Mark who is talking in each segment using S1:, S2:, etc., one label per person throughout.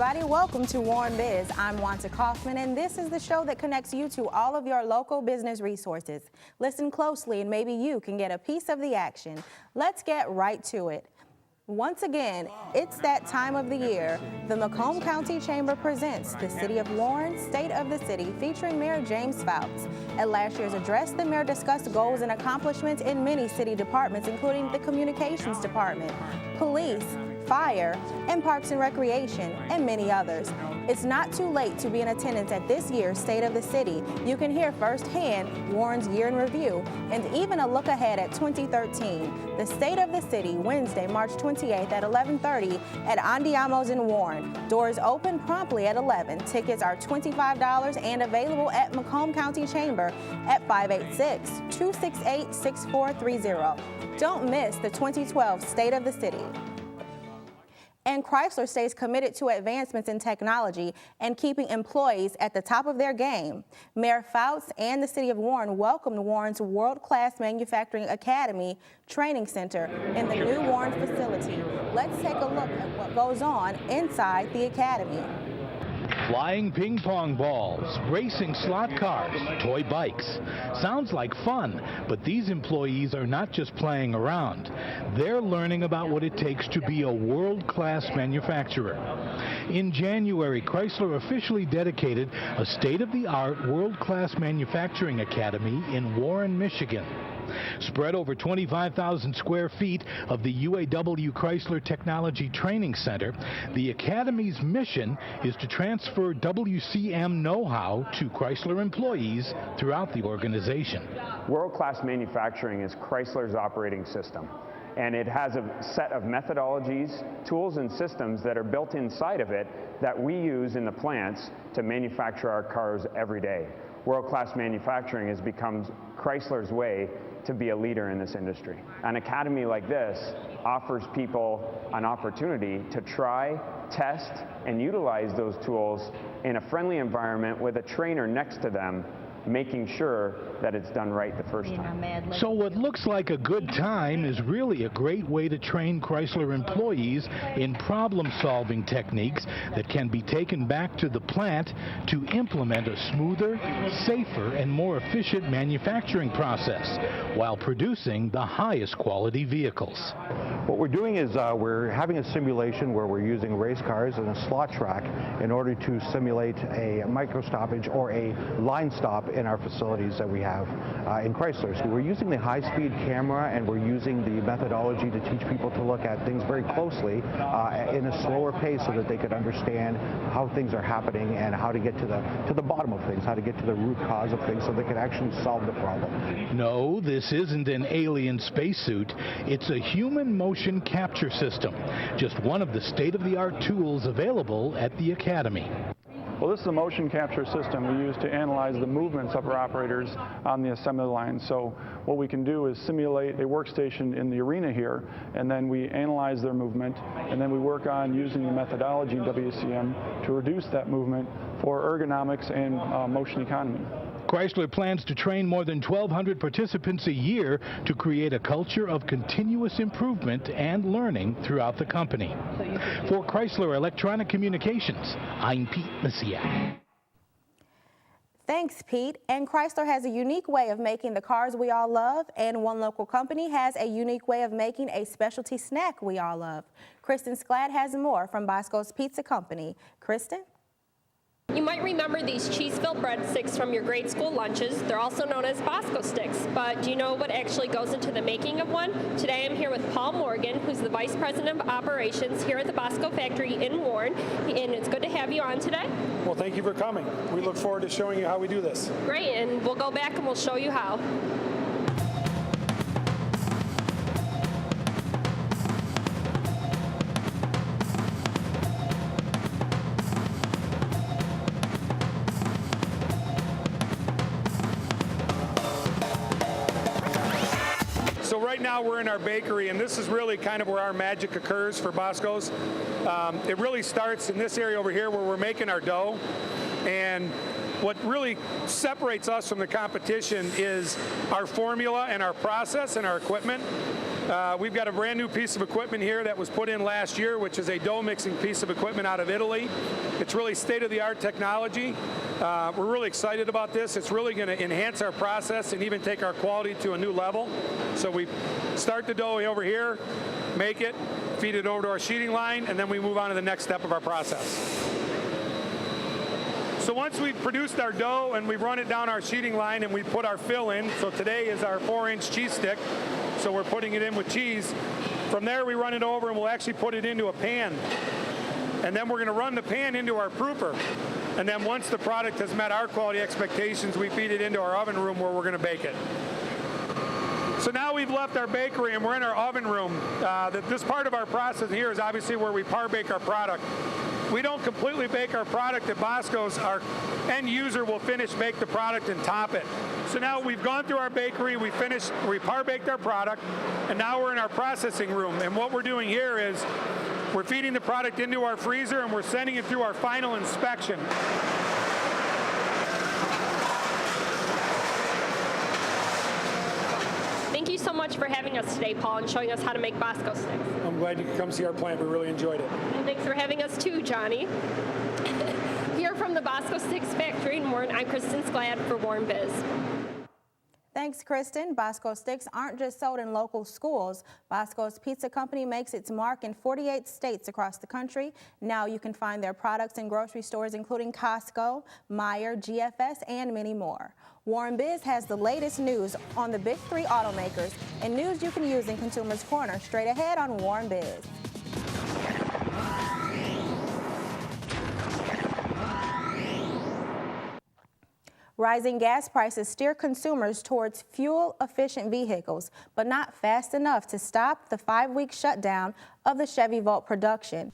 S1: everybody. Welcome to WarrenBiz. I'm Wanta Kaufman, and this is the show that connects you to all of your local business resources. Listen closely, and maybe you can get a piece of the action. Let's get right to it. Once again, it's that time of the year. The Macomb County Chamber presents the City of Warren State of the City, featuring Mayor James Fouts. At last year's address, the mayor discussed goals and accomplishments in many city departments, including the Communications Department, Police, Fire, and Parks and Recreation, and many others. It's not too late to be in attendance at this year's State of the City. You can hear firsthand Warren's year in review and even a look ahead at 2013. The State of the City, Wednesday, March 28th at 11:30 at Andiamo's in Warren. Doors open promptly at 11. Tickets are $25 and available at Macomb County Chamber at 586-268-6430. Don't miss the 2012 State of the City. And Chrysler stays committed to advancements in technology and keeping employees at the top of their game. Mayor Fouts and the City of Warren welcomed Warren's world-class Manufacturing Academy Training Center in the new Warren facility. Let's take a look at what goes on inside the academy.
S2: Flying ping pong balls, racing slot cars, toy bikes. Sounds like fun, but these employees are not just playing around. They're learning about what it takes to be a world-class manufacturer. In January, Chrysler officially dedicated a state-of-the-art world-class manufacturing academy in Warren, Michigan. Spread over 25,000 square feet of the UAW Chrysler Technology Training Center, the Academy's mission is to transfer WCM know-how to Chrysler employees throughout the organization.
S3: World-class manufacturing is Chrysler's operating system, and it has a set of methodologies, tools, and systems that are built inside of it that we use in the plants to manufacture our cars every day. World-class manufacturing has become Chrysler's way to be a leader in this industry. An academy like this offers people an opportunity to try, test, and utilize those tools in a friendly environment with a trainer next to them, making sure that it's done right the first time.
S2: So what looks like a good time is really a great way to train Chrysler employees in problem-solving techniques that can be taken back to the plant to implement a smoother, safer, and more efficient manufacturing process while producing the highest quality vehicles.
S4: What we're doing is we're having a simulation where we're using race cars and a slot track in order to simulate a micro stoppage or a line stop in our facilities that we have in Chrysler. So we're using the high-speed camera, and we're using the methodology to teach people to look at things very closely in a slower pace so that they could understand how things are happening and how to get to the bottom of things, how to get to the root cause of things so they could actually solve the problem.
S2: No, this isn't an alien spacesuit. It's a human motion capture system, just one of the state-of-the-art tools available at the Academy.
S5: Well, this is a motion capture system we use to analyze the movements of our operators on the assembly line. So what we can do is simulate a workstation in the arena here, and then we analyze their movement, and then we work on using the methodology in WCM to reduce that movement for ergonomics and motion economy.
S2: Chrysler plans to train more than 1,200 participants a year to create a culture of continuous improvement and learning throughout the company. For Chrysler Electronic Communications, I'm Pete Messiak.
S1: Thanks, Pete. And Chrysler has a unique way of making the cars we all love, and one local company has a unique way of making a specialty snack we all love. Kristen Skladd has more from Bosco's Pizza Company. Kristen?
S6: You might remember these cheese-filled breadsticks from your grade school lunches. They're also known as Bosco sticks, but do you know what actually goes into the making of one? Today I'm here with Paul Morgan, who's the Vice President of Operations here at the Bosco factory in Warren, and it's good to have you on today.
S7: Well, thank you for coming. We look forward to showing you how we do this.
S6: Great, and we'll go back and we'll show you how.
S7: So right now we're in our bakery, and this is really kind of where our magic occurs for Bosco's. It really starts in this area over here where we're making our dough, and what really separates us from the competition is our formula and our process and our equipment. We've got a brand new piece of equipment here that was put in last year, which is a dough mixing piece of equipment out of Italy. It's really state-of-the-art technology. We're really excited about this. It's really going to enhance our process and even take our quality to a new level. So we start the dough over here, make it, feed it over to our sheeting line, and then we move on to the next step of our process. So once we've produced our dough and we've run it down our sheeting line and we put our fill in, so today is our 4-inch cheese stick, so we're putting it in with cheese. From there we run it over and we'll actually put it into a pan. And then we're going to run the pan into our proofer. And then once the product has met our quality expectations, we feed it into our oven room where we're going to bake it. So now we've left our bakery and we're in our oven room. This part of our process here is obviously where we par bake our product. We don't completely bake our product at Bosco's. Our end user will finish bake the product and top it. So now we've gone through our bakery, we par baked our product, and now we're in our processing room. And what we're doing here is we're feeding the product into our freezer and we're sending it through our final inspection.
S6: Thank you so much for having us today, Paul, and showing us how to make Bosco sticks.
S7: I'm glad you could come see our plant. We really enjoyed it.
S6: And thanks for having us too, Johnny. Here from the Bosco Sticks factory in Warren, I'm Kristen Sklad for WarrenBiz.
S1: Thanks, Kristen. Bosco sticks aren't just sold in local schools. Bosco's Pizza Company makes its mark in 48 states across the country. Now you can find their products in grocery stores including Costco, Meijer, GFS, and many more. WarrenBiz has the latest news on the big three automakers and news you can use in Consumers Corner straight ahead on WarrenBiz. Rising gas prices steer consumers towards fuel-efficient vehicles, but not fast enough to stop the 5-week shutdown of the Chevy Volt production.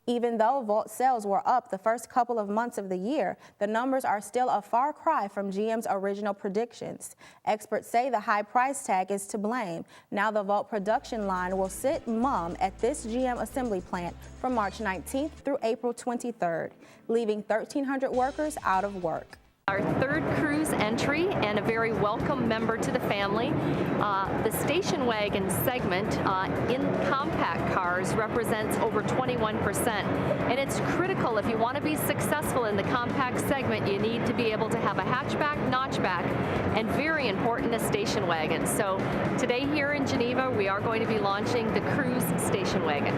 S1: Even though Volt sales were up the first couple of months of the year, the numbers are still a far cry from GM's original predictions. Experts say the high price tag is to blame. Now the Volt production line will sit mum at this GM assembly plant from March 19th through April 23rd, leaving 1,300 workers out of work.
S8: Our third cruise entry and a very welcome member to the family. The station wagon segment in compact cars represents over 21%. And it's critical if you want to be successful in the compact segment, you need to be able to have a hatchback, notchback, and very important, a station wagon. So today here in Geneva, we are going to be launching the Cruise station wagon.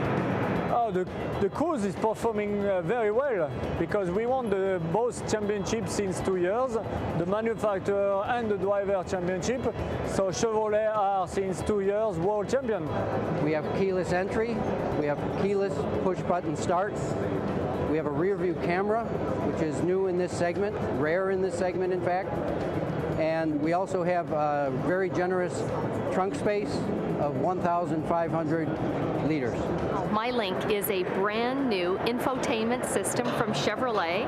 S9: The Cruise is performing very well because we won both championships since 2 years, the manufacturer and the driver championship. So Chevrolet are since 2 years world champion.
S10: We have keyless entry, we have keyless push button starts, we have a rear view camera, which is new in this segment, rare in this segment in fact. And we also have a very generous trunk space of 1,500 liters.
S8: MyLink is a brand new infotainment system from Chevrolet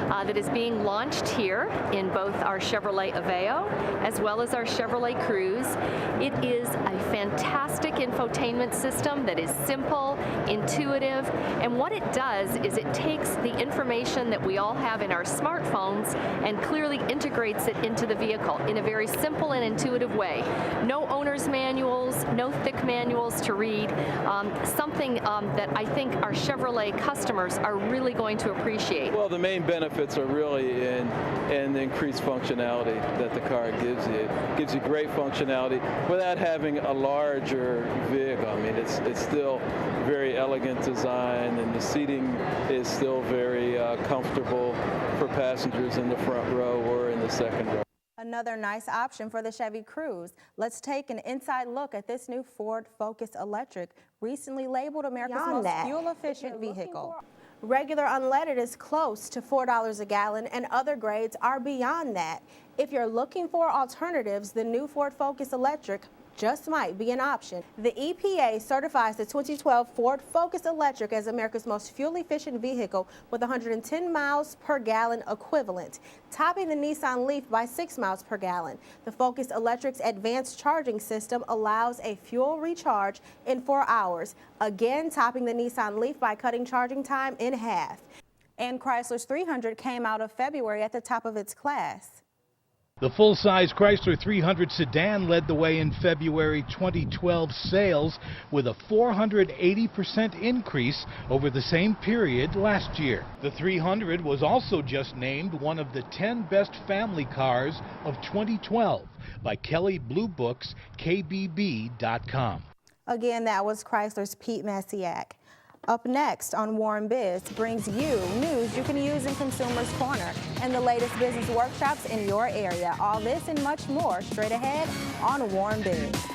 S8: that is being launched here in both our Chevrolet Aveo as well as our Chevrolet Cruze. It is a fantastic infotainment system that is simple, intuitive, and what it does is it takes the information that we all have in our smartphones and clearly integrates it into the vehicle in a very simple and intuitive way. No owner's manuals, no thick manuals to read, something that I think our Chevrolet customers are really going to appreciate.
S11: Well, the main benefits are really in the increased functionality that the car gives you. It gives you great functionality without having a larger vehicle. I mean, it's still very elegant design, and the seating is still very comfortable for passengers in the front row or in the second row.
S1: Another nice option for the Chevy Cruze. Let's take an inside look at this new Ford Focus Electric, recently labeled America's most fuel-efficient vehicle. Regular unleaded is close to $4 a gallon, and other grades are beyond that. If you're looking for alternatives, the new Ford Focus Electric just might be an option. The EPA certifies the 2012 Ford Focus Electric as America's most fuel-efficient vehicle with 110 miles per gallon equivalent, topping the Nissan Leaf by 6 miles per gallon. The Focus Electric's advanced charging system allows a fuel recharge in 4 hours, again topping the Nissan Leaf by cutting charging time in half. And Chrysler's 300 came out of February at the top of its class.
S2: The full-size Chrysler 300 sedan led the way in February 2012 sales with a 480% increase over the same period last year. The 300 was also just named one of the 10 best family cars of 2012 by Kelley Blue Book's KBB.com.
S1: Again, that was Chrysler's Pete Masiak. Up next on WarrenBiz brings you news you can use in Consumers Corner and the latest business workshops in your area. All this and much more straight ahead on WarrenBiz.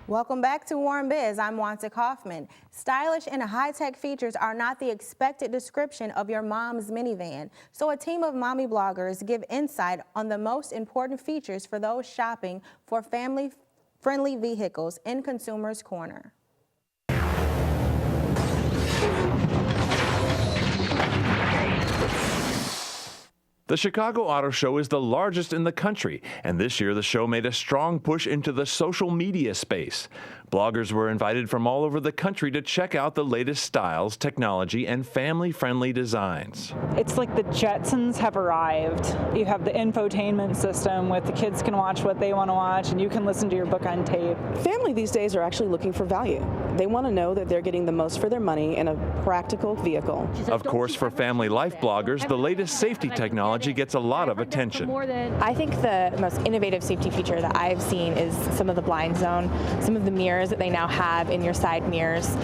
S1: Welcome back to WarrenBiz. I'm Wanta Kaufman. Stylish and high-tech features are not the expected description of your mom's minivan. So a team of mommy bloggers give insight on the most important features for those shopping for family-friendly vehicles in Consumers Corner.
S12: The Chicago Auto Show is the largest in the country, and this year the show made a strong push into the social media space. Bloggers were invited from all over the country to check out the latest styles, technology, and family-friendly designs.
S13: It's like the Jetsons have arrived. You have the infotainment system with the kids can watch what they want to watch, and you can listen to your book on tape.
S14: Family these days are actually looking for value. They want to know that they're getting the most for their money in a practical vehicle.
S12: Of course, for family life bloggers, the latest safety technology gets a lot of attention.
S15: I think the most innovative safety feature that I've seen is some of the blind zone, some of the mirrors that they now have in your side mirrors.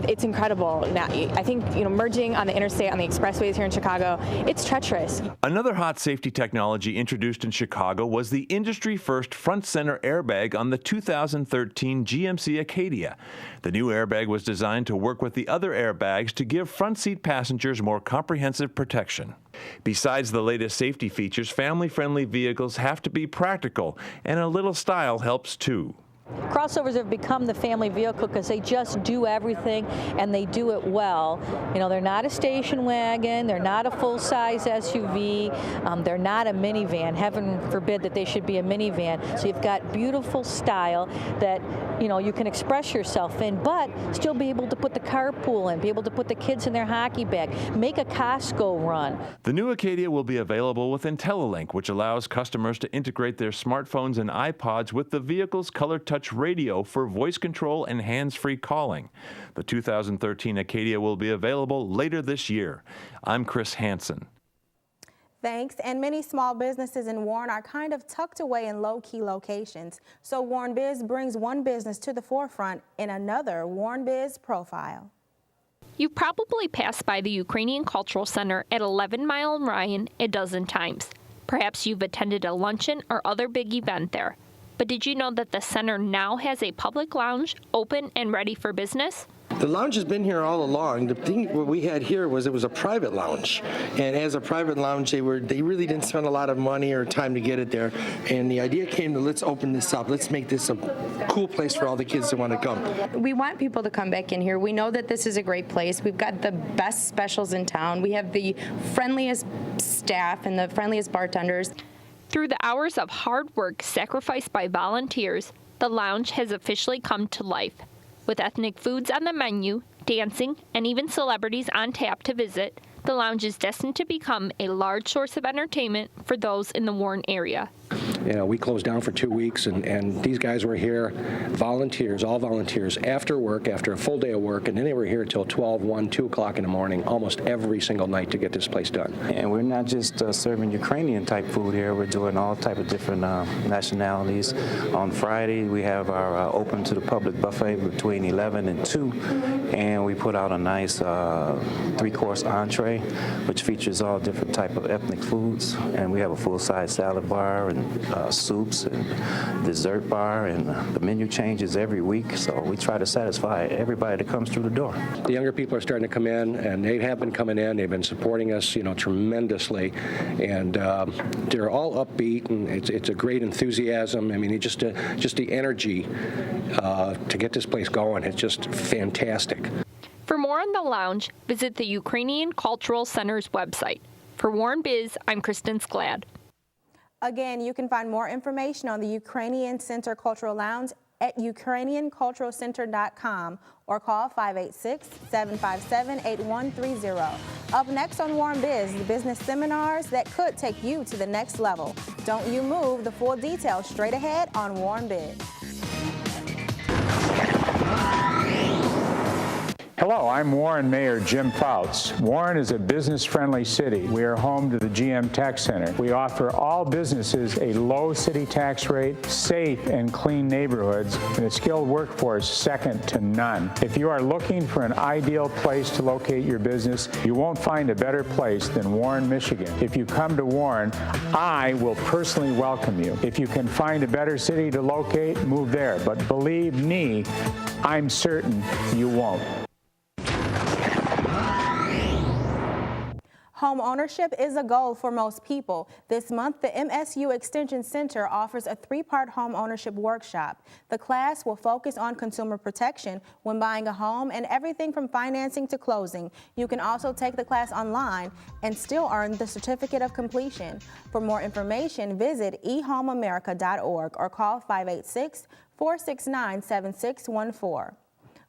S15: It's incredible. Now, I think merging on the interstate, on the expressways here in Chicago, it's treacherous.
S12: Another hot safety technology introduced in Chicago was the industry-first front center airbag on the 2013 GMC Acadia. The new airbag was designed to work with the other airbags to give front seat passengers more comprehensive protection. Besides the latest safety features, family-friendly vehicles have to be practical, and a little style helps too.
S16: Crossovers have become the family vehicle because they just do everything and they do it well. They're not a station wagon, they're not a full-size SUV, they're not a minivan. Heaven forbid that they should be a minivan. So you've got beautiful style that you can express yourself in, but still be able to put the carpool in, be able to put the kids in their hockey bag, make a Costco run.
S12: The new Acadia will be available with IntelliLink, which allows customers to integrate their smartphones and iPods with the vehicle's color touch radio for voice control and hands-free calling. The 2013 Acadia will be available later this year. I'm Chris Hansen.
S1: Thanks. And many small businesses in Warren are kind of tucked away in low-key locations. So WarrenBiz brings one business to the forefront in another WarrenBiz profile.
S6: You've probably passed by the Ukrainian Cultural Center at 11 Mile and Ryan a dozen times. Perhaps you've attended a luncheon or other big event there. But did you know that the center now has a public lounge open and ready for business?
S17: The lounge has been here all along. The thing what we had here was it was a private lounge, and as a private lounge, they really didn't spend a lot of money or time to get it there. And the idea came to let's open this up. Let's make this a cool place for all the kids that want to come.
S15: We want people to come back in here. We know that this is a great place. We've got the best specials in town. We have the friendliest staff and the friendliest bartenders.
S6: Through the hours of hard work sacrificed by volunteers, the lounge has officially come to life. With ethnic foods on the menu, dancing, and even celebrities on tap to visit, the lounge is destined to become a large source of entertainment for those in the Warren area.
S18: We closed down for 2 weeks, and these guys were here, volunteers, all volunteers, after work, after a full day of work, and then they were here till 12, 1, 2 o'clock in the morning, almost every single night to get this place done.
S19: And we're not just serving Ukrainian type food here, we're doing all type of different nationalities. On Friday, we have our open to the public buffet between 11 and 2, and we put out a nice 3-course entree, which features all different type of ethnic foods, and we have a full-size salad bar and soups and dessert bar, and the menu changes every week, so we try to satisfy everybody that comes through the door.
S18: The younger people are starting to come in, and they have been coming in. They've been supporting us, tremendously, and they're all upbeat, and it's a great enthusiasm. I mean, just the energy to get this place going, it's just fantastic.
S6: For more on the lounge, visit the Ukrainian Cultural Center's website. For WarrenBiz, I'm Kristen Sklad.
S1: Again, you can find more information on the Ukrainian Center Cultural Lounge at UkrainianCulturalCenter.com or call 586-757-8130. Up next on WarrenBiz, the business seminars that could take you to the next level. Don't you move. The full details straight ahead on WarrenBiz.
S20: Hello, I'm Warren Mayor Jim Fouts. Warren is a business-friendly city. We are home to the GM Tax Center. We offer all businesses a low city tax rate, safe and clean neighborhoods, and a skilled workforce second to none. If you are looking for an ideal place to locate your business, you won't find a better place than Warren, Michigan. If you come to Warren, I will personally welcome you. If you can find a better city to locate, move there. But believe me, I'm certain you won't.
S1: Home ownership is a goal for most people. This month, the MSU Extension Center offers a 3-part home ownership workshop. The class will focus on consumer protection when buying a home and everything from financing to closing. You can also take the class online and still earn the certificate of completion. For more information, visit ehomeamerica.org or call 586-469-7614.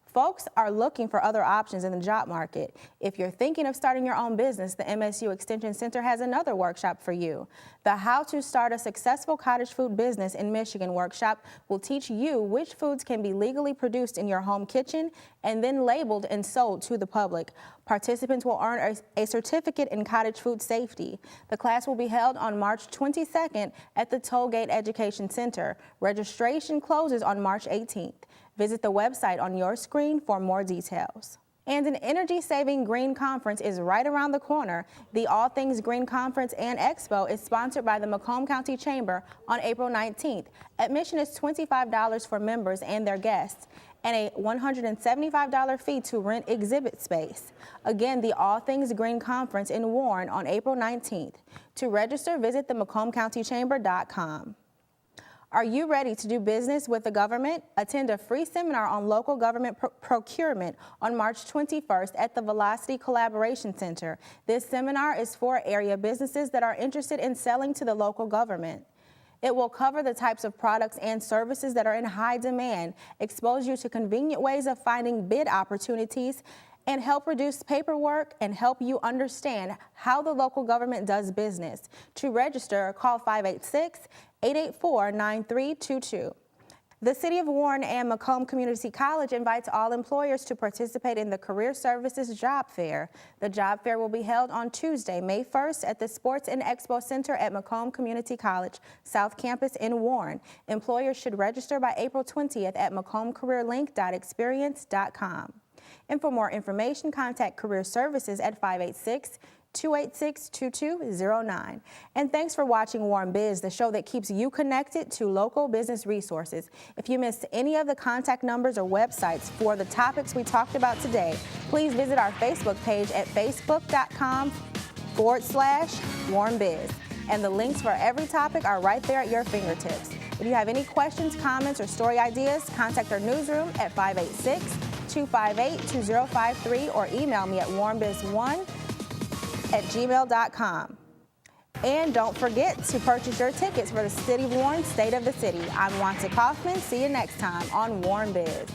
S1: Folks are looking for other options in the job market. If you're thinking of starting your own business, the MSU Extension Center has another workshop for you. The How to Start a Successful Cottage Food Business in Michigan workshop will teach you which foods can be legally produced in your home kitchen and then labeled and sold to the public. Participants will earn a certificate in cottage food safety. The class will be held on March 22nd at the Tollgate Education Center. Registration closes on March 18th. Visit the website on your screen for more details. And an energy-saving green conference is right around the corner. The All Things Green Conference and Expo is sponsored by the Macomb County Chamber on April 19th. Admission is $25 for members and their guests, and a $175 fee to rent exhibit space. Again, the All Things Green Conference in Warren on April 19th. To register, visit the MacomBCountyChamber.com. Are you ready to do business with the government? Attend a free seminar on local government procurement on March 21st at the Velocity Collaboration Center. This seminar is for area businesses that are interested in selling to the local government. It will cover the types of products and services that are in high demand, expose you to convenient ways of finding bid opportunities, and help reduce paperwork and help you understand how the local government does business. To register, call 586-884-9322. The City of Warren and Macomb Community College invites all employers to participate in the Career Services Job Fair. The job fair will be held on Tuesday, May 1st at the Sports and Expo Center at Macomb Community College, South Campus in Warren. Employers should register by April 20th at MacombCareerLink.experience.com. And for more information, contact Career Services at 586-286-2209. And thanks for watching WarrenBiz, the show that keeps you connected to local business resources. If you missed any of the contact numbers or websites for the topics we talked about today, please visit our Facebook page at facebook.com/WarrenBiz. And the links for every topic are right there at your fingertips. If you have any questions, comments, or story ideas, contact our newsroom at 586-258-2053 or email me at warrenbiz1@gmail.com. And don't forget to purchase your tickets for the City of Warren, State of the City. I'm Wanta Kaufman. See you next time on WarrenBiz.